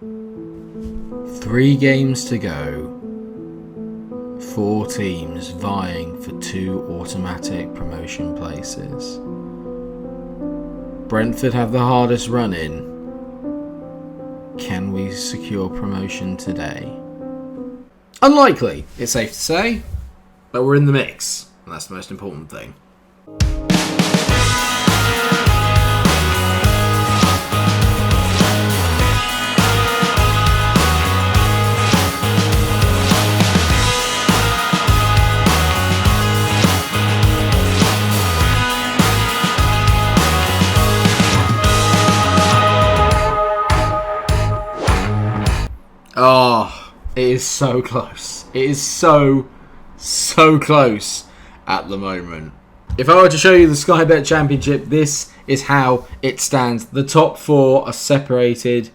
3 games to go. 4 teams vying for 2 automatic promotion places. Brentford have the hardest run in. Can we secure promotion today? Unlikely, it's safe to say, but we're in the mix, and that's the most important thing. Oh, it is so close. It is so close at the moment. If I were to show you the Sky Bet Championship, this is how it stands. The top 4 are separated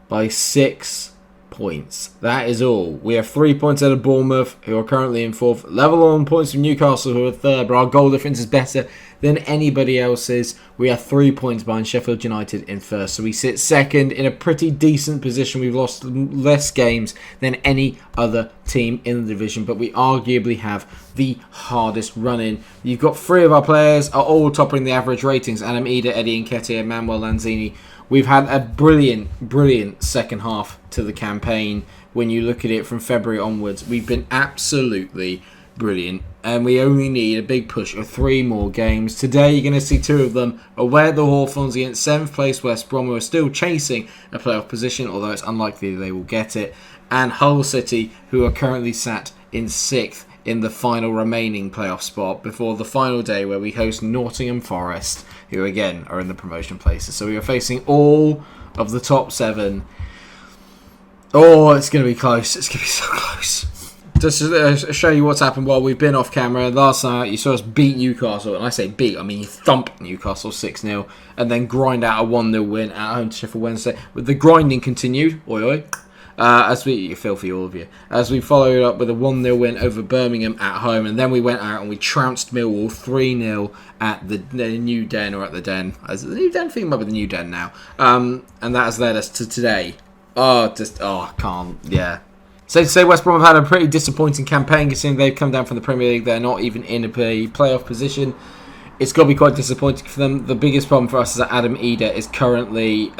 by 6 points. That is all. We have 3 points out of Bournemouth, who are currently in 4th. Level on points from Newcastle, who are 3rd, but our goal difference is better than anybody else's. We are 3 points behind Sheffield United in 1st, so we sit 2nd in a pretty decent position. We've lost less games than any other team in the division, but we arguably have the hardest run-in. You've got 3 of our players are all topping the average ratings. Adam Ida, Eddie Nketiah, Manuel Lanzini. We've had a brilliant second half to the campaign. When you look at it from February onwards, we've been absolutely brilliant, and we only need a big push of 3 more games. Today you're going to see 2 of them. Away at the Hawthorns against 7th place West Brom, who are still chasing a playoff position, although it's unlikely they will get it, and Hull City, who are currently sat in 6th in the final remaining playoff spot before the final day, where we host Nottingham Forest, who again are in the promotion places. So we are facing all of the top 7. Oh, it's going to be close. It's going to be so close. Just to show you what's happened while we've been off camera. Last night you saw us beat Newcastle, and I say beat, I mean thump Newcastle 6-0, and then grind out a 1-0 win at home to Sheffield Wednesday. But the grinding continued, as we filthy all of you, as we followed up with a 1-0 win over Birmingham at home, and then we went out and we trounced Millwall 3-0 at the New Den, or at the Den. As the New Den, I think it might be the New Den now, and that has led us to today. I can't, yeah. So to say, West Brom have had a pretty disappointing campaign, considering they've come down from the Premier League. They're not even in a playoff position. It's got to be quite disappointing for them. The biggest problem for us is that Adam Ida is currently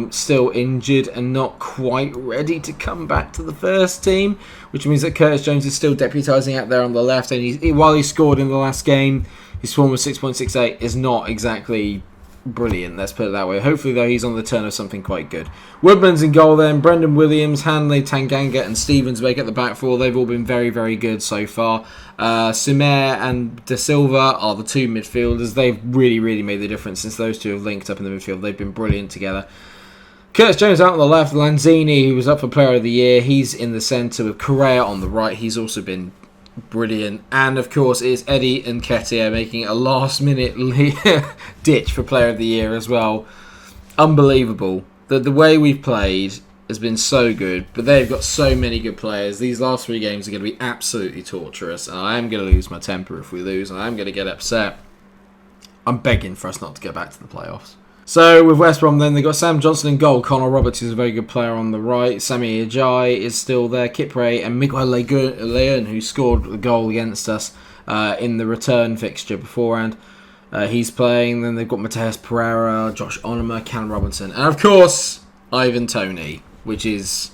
still injured and not quite ready to come back to the first team, which means that Curtis Jones is still deputising out there on the left. And while he scored in the last game, his form of 6.68 is not exactly brilliant, let's put it that way. Hopefully, though, he's on the turn of something quite good. Woodman's in goal then. Brendan Williams, Hanley, Tanganga and Stevens make at the back four. They've all been very, very good so far. Sumer and De Silva are the 2 midfielders. They've really, really made the difference since those 2 have linked up in the midfield. They've been brilliant together. Curtis Jones out on the left. Lanzini, who was up for Player of the Year, he's in the centre with Correa on the right. He's also been brilliant. And of course it's Eddie Nketiah making a last minute ditch for Player of the Year as well. Unbelievable. The way we've played has been so good, but they've got so many good players. These last 3 games are going to be absolutely torturous, and I am going to lose my temper if we lose, and I am going to get upset. I'm begging for us not to go back to the playoffs. So with West Brom then, they've got Sam Johnson in goal, Connor Roberts, who's a very good player on the right, Sami Ajay is still there, Kipre and Miguel Leon, who scored the goal against us in the return fixture beforehand. He's playing. Then they've got Mateus Pereira, Josh Onoma, Callum Robinson, and of course Ivan Toney, which is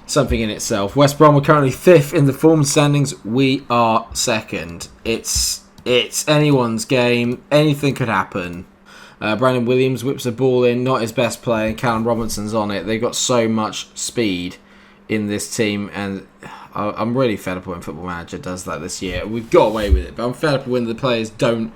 something in itself. West Brom are currently 5th in the form standings. We are 2nd. It's anyone's game. Anything could happen. Brandon Williams whips a ball in, not his best play, and Callum Robinson's on it. They've got so much speed in this team, and I'm really fed up when Football Manager does that this year. We've got away with it, but I'm fed up when the players don't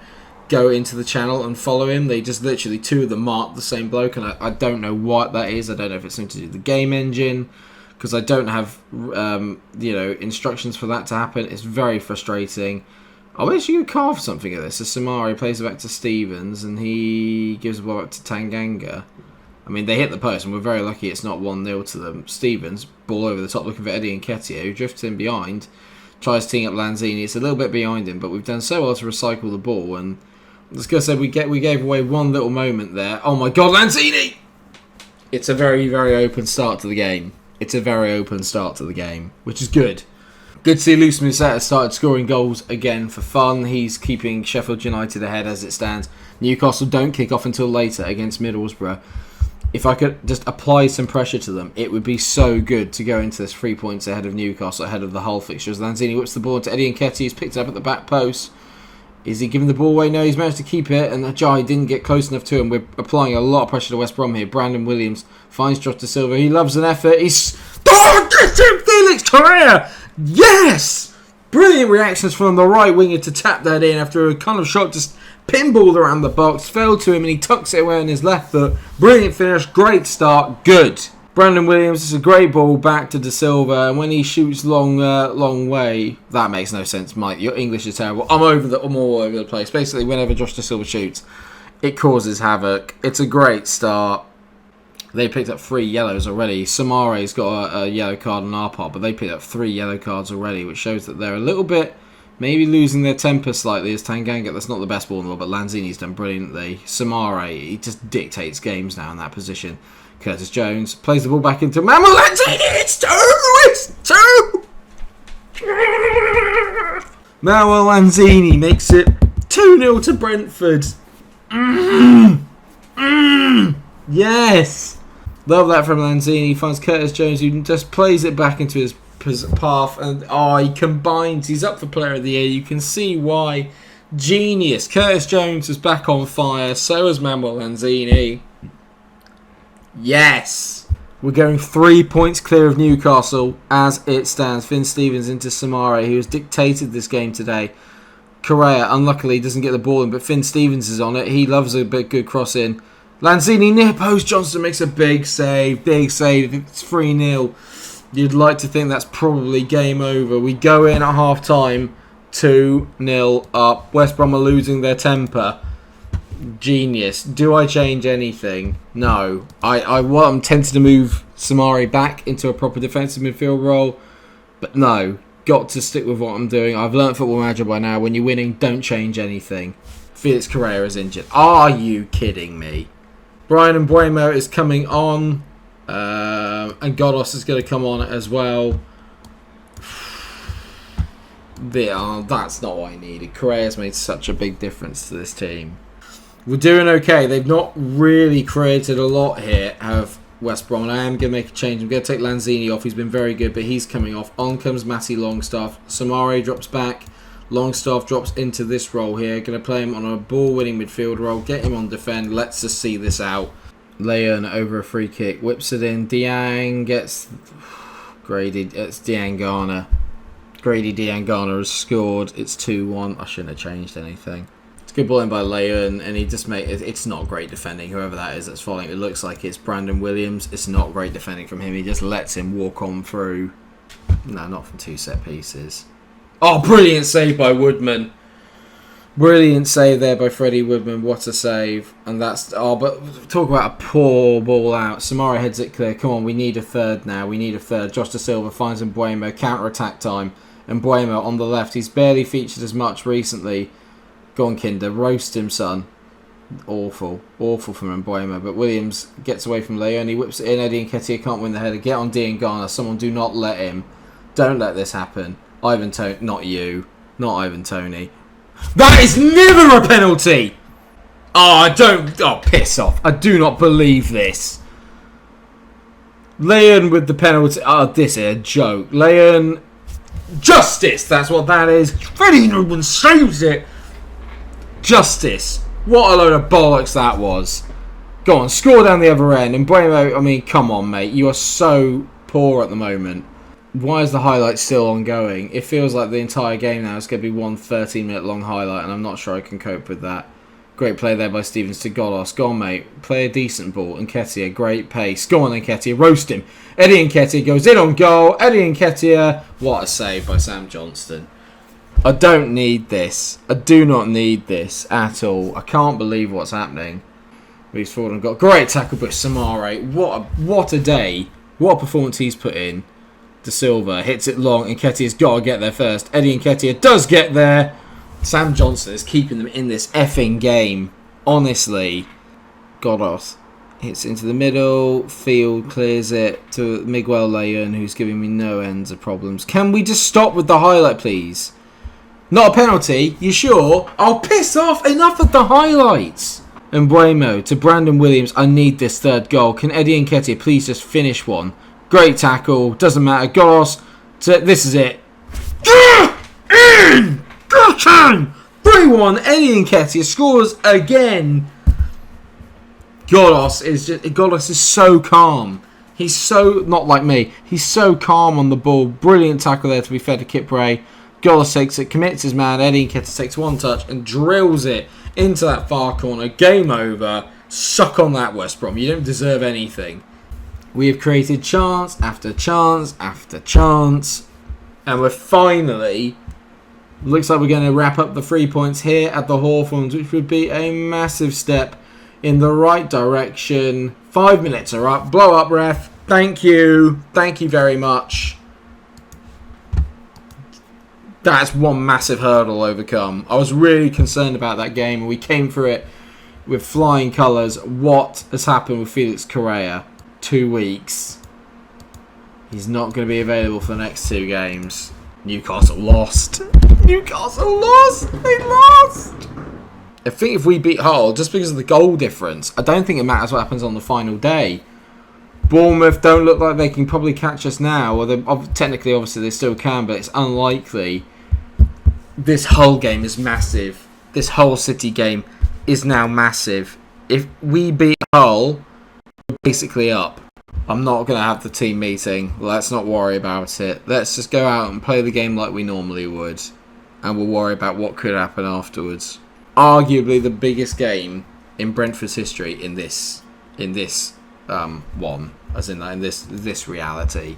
go into the channel and follow him. They just literally 2 of them mark the same bloke, and I don't know what that is. I don't know if it's something to do with the game engine, because I don't have instructions for that to happen. It's very frustrating. I wish you could carve something of this. So Samari plays it back to Stevens, and he gives the ball back to Tanganga. I mean, they hit the post, and we're very lucky it's not 1-0 to them. Stevens, ball over the top, looking for Eddie Nketiah, who drifts in behind, tries teeing up Lanzini. It's a little bit behind him, but we've done so well to recycle the ball, and I was going to say, we gave away one little moment there. Oh my God, Lanzini! It's a very, very open start to the game. Which is good. Good to see Luis Musetta started scoring goals again for fun. He's keeping Sheffield United ahead as it stands. Newcastle don't kick off until later against Middlesbrough. If I could just apply some pressure to them, it would be so good to go into this 3 points ahead of Newcastle, ahead of the Hull fixtures. Lanzini whips the ball to Eddie Nketiah. He's picked it up at the back post. Is he giving the ball away? No, he's managed to keep it, and Ajay didn't get close enough to him. We're applying a lot of pressure to West Brom here. Brandon Williams finds Josh Da Silva. He loves an effort. He's... Oh, get him, Felix Correa! Yes! Brilliant reactions from the right winger to tap that in after a kind of shot just pinballed around the box. Fell to him and he tucks it away on his left foot. Brilliant finish. Great start. Good. Brandon Williams, it's a great ball back to Da Silva, and when he shoots long way, that makes no sense, Mike. Your English is terrible. I'm all over the place. Basically, whenever Josh Da Silva shoots, it causes havoc. It's a great start. They picked up 3 yellows already. Samare's got a yellow card on our part, but they picked up 3 yellow cards already, which shows that they're a little bit maybe losing their temper slightly as Tanganga. That's not the best ball in the world, but Lanzini's done brilliantly. Samare, he just dictates games now in that position. Curtis Jones plays the ball back into Manuel Lanzini. It's 2! Manuel Lanzini makes it 2-0 to Brentford. Yes! Love that from Lanzini. He finds Curtis Jones, who just plays it back into his path, and he combines. He's up for Player of the Year. You can see why. Genius. Curtis Jones is back on fire. So is Manuel Lanzini. Yes! We're going 3 points clear of Newcastle as it stands. Finn Stevens into Samare, who has dictated this game today. Correa, unluckily, doesn't get the ball in, but Finn Stevens is on it. He loves a bit good cross in. Lanzini near post. Johnston makes a big save. It's 3-0. You'd like to think that's probably game over. We go in at half time, 2-0 up. West Brom are losing their temper. Genius. Do I change anything? No. I'm tempted to move Samari back into a proper defensive midfield role, but no. Got to stick with what I'm doing. I've learnt Football Manager by now. When you're winning, don't change anything. Felix Correa is injured. Are you kidding me? Brian Mbeumo is coming on, and Godos is going to come on as well. That's not what I needed. Correa's made such a big difference to this team. We're doing okay. They've not really created a lot here, have West Brom, and I am going to make a change. I'm going to take Lanzini off. He's been very good, but he's coming off. On comes Matty Longstaff. Samare drops back. Longstaff drops into this role here. Going to play him on a ball-winning midfield role. Get him on defend. Let's just see this out. Leon over a free kick. Whips it in. Diang gets graded. It's Diangana. Grady Diangana has scored. It's 2-1. I shouldn't have changed anything. It's a good ball in by Leon, and he just made it. It's not great defending. Whoever that is that's following, it looks like it's Brandon Williams. It's not great defending from him. He just lets him walk on through. No, not from 2 set pieces. Oh, brilliant save by Woodman. Brilliant save there by Freddie Woodman. What a save. And that's... but talk about a poor ball out. Samara heads it clear. Come on, we need a third now. We need a third. Josh Da Silva finds Mbeumo. Counter-attack time. Mbeumo on the left. He's barely featured as much recently. Go on, Kinder. Roast him, son. Awful. Awful from Mbeumo. But Williams gets away from Leon. He whips it in. Eddie Nketiah can't win the header. Get on Diangana. Someone do not let him. Don't let this happen. Ivan Toney, not you. Not Ivan Toney. That is never a penalty! Piss off. I do not believe this. Leon with the penalty. This is a joke. Leon. Justice! That's what that is. Freddie Newman saves it. Justice. What a load of bollocks that was. Go on, score down the other end. And Bueno, I mean, come on, mate. You are so poor at the moment. Why is the highlight still ongoing? It feels like the entire game now is going to be one 13-minute long highlight, and I'm not sure I can cope with that. Great play there by Stevens to Godos. Go on, mate. Play a decent ball. Nketiah, great pace. Go on, Nketiah. Roast him. Eddie Nketiah goes in on goal. Eddie Nketiah. What a save by Sam Johnston. I don't need this. I do not need this at all. I can't believe what's happening. Moves forward and got great tackle by Samare. What a day. What a performance he's put in. Da Silva hits it long. Nketiah's got to get there first. Eddie Nketiah does get there. Sam Johnson is keeping them in this effing game. Honestly. Godos. Hits into the middle. Field clears it to Miguel Leon, who's giving me no ends of problems. Can we just stop with the highlight, please? Not a penalty? You sure? I'll piss off. Enough of the highlights. And Buemo to Brandon Williams. I need this third goal. Can Eddie Nketiah please just finish one? Great tackle. Doesn't matter. Goros. This is it. Get in! Get in! 3-1. Eddie Nketiah scores again. Goros is so calm. He's so, not like me, he's so calm on the ball. Brilliant tackle there to be fed to Kipre. Goros takes it, commits his man. Eddie Nketiah takes one touch and drills it into that far corner. Game over. Suck on that, West Brom. You don't deserve anything. We have created chance after chance after chance. And we're finally, looks like we're going to wrap up the 3 points here at the Hawthorns, which would be a massive step in the right direction. 5 minutes are up. Blow up, ref. Thank you. Thank you very much. That's one massive hurdle overcome. I was really concerned about that game, and we came through it with flying colours. What has happened with Felix Correa? 2 weeks. He's not going to be available for the next 2 games. Newcastle lost. Newcastle lost. They lost. I think if we beat Hull, just because of the goal difference, I don't think it matters what happens on the final day. Bournemouth don't look like they can probably catch us now. Well, technically, obviously, they still can, but it's unlikely. This Hull game is massive. This Hull City game is now massive. If we beat Hull, we're basically up. I'm not going to have the team meeting. Let's not worry about it. Let's just go out and play the game like we normally would. And we'll worry about what could happen afterwards. Arguably the biggest game in Brentford's history in this one, as in that in this reality.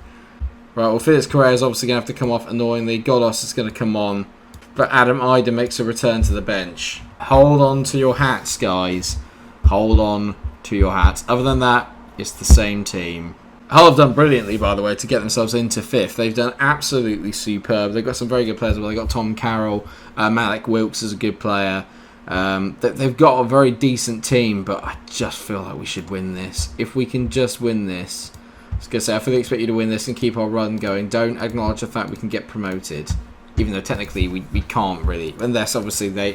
Right, well, Felix Correa is obviously going to have to come off annoyingly. Godos is going to come on, but Adam Ida makes a return to the bench. Hold on to your hats, guys. Hold on to your hats. Other than that, it's the same team. Hull have done brilliantly, by the way, to get themselves into 5th. They've done absolutely superb. They've got some very good players. Well, they've got Tom Carroll. Malik Wilkes is a good player. They've got a very decent team, but I just feel like we should win this. If we can just win this, I was going to say, I fully expect you to win this and keep our run going. Don't acknowledge the fact we can get promoted, even though technically we can't really, unless obviously they,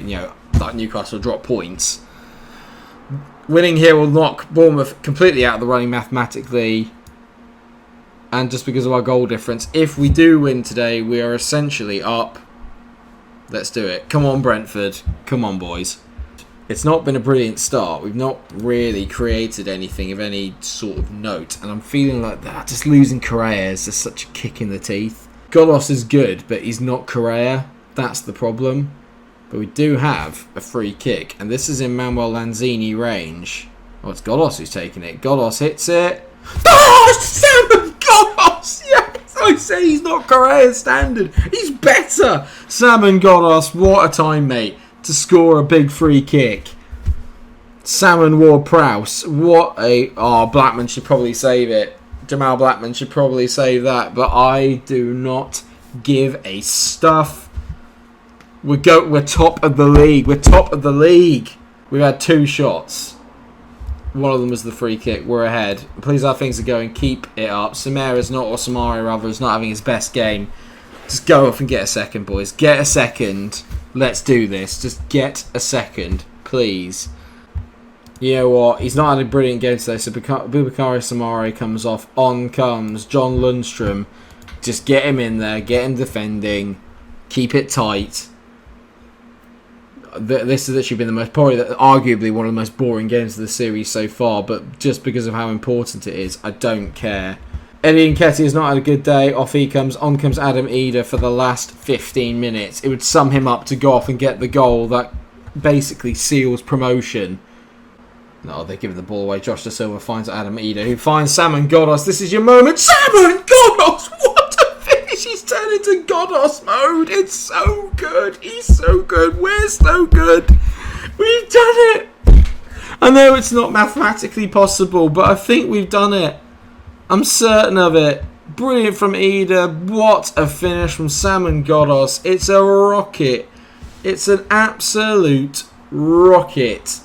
like Newcastle drop points. Winning here will knock Bournemouth completely out of the running mathematically, and just because of our goal difference. If we do win today, we are essentially up. Let's do it. Come on, Brentford. Come on, boys. It's not been a brilliant start. We've not really created anything of any sort of note. And I'm feeling like that. Just losing Correa is just such a kick in the teeth. Godos is good, but he's not Correa. That's the problem. But we do have a free kick. And this is in Manuel Lanzini range. Oh, it's Godos who's taking it. Godos hits it. Oh, Sam Godos! Yes! I say he's not Correa standard. He's better. Salmon Godos, what a time, mate, to score a big free kick. Salmon Ward-Prowse, what a... Oh, Blackman should probably save it. Jamal Blackman should probably save that, but I do not give a stuff. We're top of the league. We're top of the league. We've had 2 shots. One of them was the free kick. We're ahead. Please, how things are going. Keep it up. Samari rather is not having his best game. Just go off and get a second, boys. Get a second. Let's do this. Just get a second, please. You know what? He's not had a brilliant game today, so Boubakary Samari comes off. On comes John Lundstrom. Just get him in there. Get him defending. Keep it tight. This has actually been arguably one of the most boring games of the series so far, but just because of how important it is, I don't care. Eddie Nketiah has not had a good day. Off he comes. On comes Adam Ida for the last 15 minutes. It would sum him up to go off and get the goal that basically seals promotion. No, they're giving the ball away. Josh Da Silva finds Adam Ida, who finds Salmon Godos. This is your moment. Salmon Godos! What a finish! He's turned into Godos mode. It's so good. He's so good. We're so good. We've done it. I know it's not mathematically possible, but I think we've done it. I'm certain of it. Brilliant from Ida. What a finish from Salmon Godos. It's a rocket. It's an absolute rocket.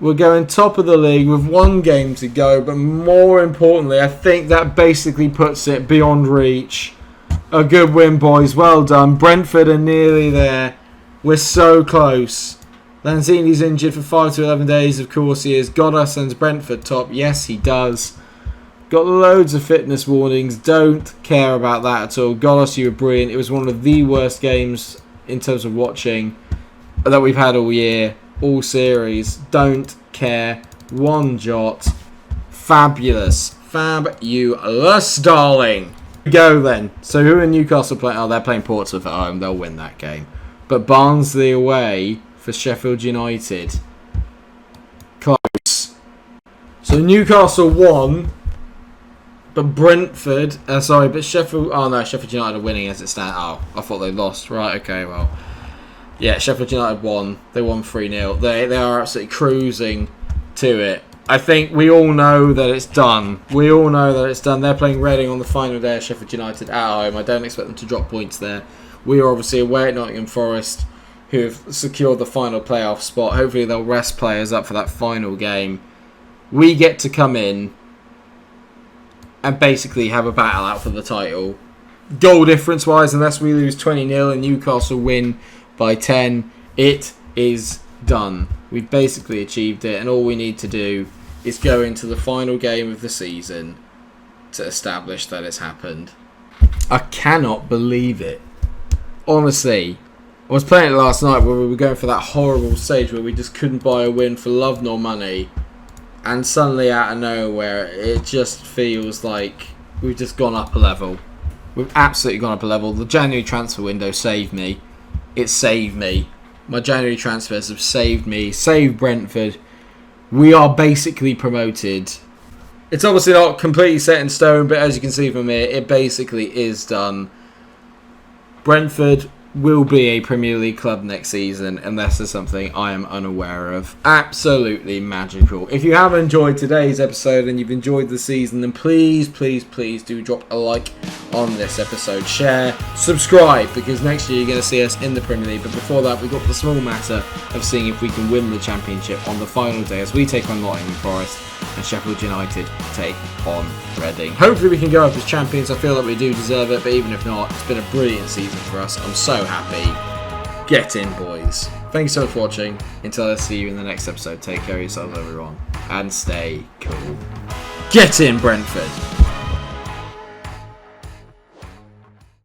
We're going top of the league with 1 game to go, but more importantly, I think that basically puts it beyond reach. A good win, boys. Well done. Brentford are nearly there. We're so close. Lanzini's injured for 5 to 11 days. Of course he is. Goddard sends Brentford top. Yes, he does. Got loads of fitness warnings. Don't care about that at all. Goddard, you were brilliant. It was one of the worst games in terms of watching that we've had all year. All series. Don't care one jot. Fabulous. Fabulous, darling. Go then. So who are Newcastle playing? Oh, they're playing Portsmouth at home. They'll win that game. But Barnsley away for Sheffield United. Close. So Newcastle won. But Brentford... but Sheffield... Oh no, Sheffield United are winning as it stands. Oh, I thought they lost. Right, okay, well... Yeah, Sheffield United won. They won 3-0. They are absolutely cruising to it. I think we all know that it's done. We all know that it's done. They're playing Reading on the final day of Sheffield United at home. I don't expect them to drop points there. We are obviously away at Nottingham Forest, who have secured the final playoff spot. Hopefully they'll rest players up for that final game. We get to come in and basically have a battle out for the title. Goal difference-wise, unless we lose 20-0 and Newcastle win by 10, it is done. We've basically achieved it, and all we need to do is go into the final game of the season to establish that it's happened. I cannot believe it. Honestly, I was playing it last night where we were going for that horrible stage where we just couldn't buy a win for love nor money, and suddenly out of nowhere it just feels like we've just gone up a level. We've absolutely gone up a level. The January transfer window saved me. It saved me. My January transfers have saved me. Saved Brentford. We are basically promoted. It's obviously not completely set in stone, but as you can see from here, it basically is done. Brentford will be a Premier League club next season, unless there's something I am unaware of. Absolutely magical. If you have enjoyed today's episode and you've enjoyed the season, then please, please, please do drop a like on this episode. Share, subscribe, because next year you're going to see us in the Premier League. But before that, we've got the small matter of seeing if we can win the Championship on the final day as we take on Nottingham Forest and Sheffield United take on Reading. Hopefully we can go up as champions. I feel like we do deserve it, but even if not, it's been a brilliant season for us. I'm so happy. Get in, boys. Thank you so much for watching. Until I see you in the next episode, take care of yourselves, everyone, and stay cool. Get in, Brentford.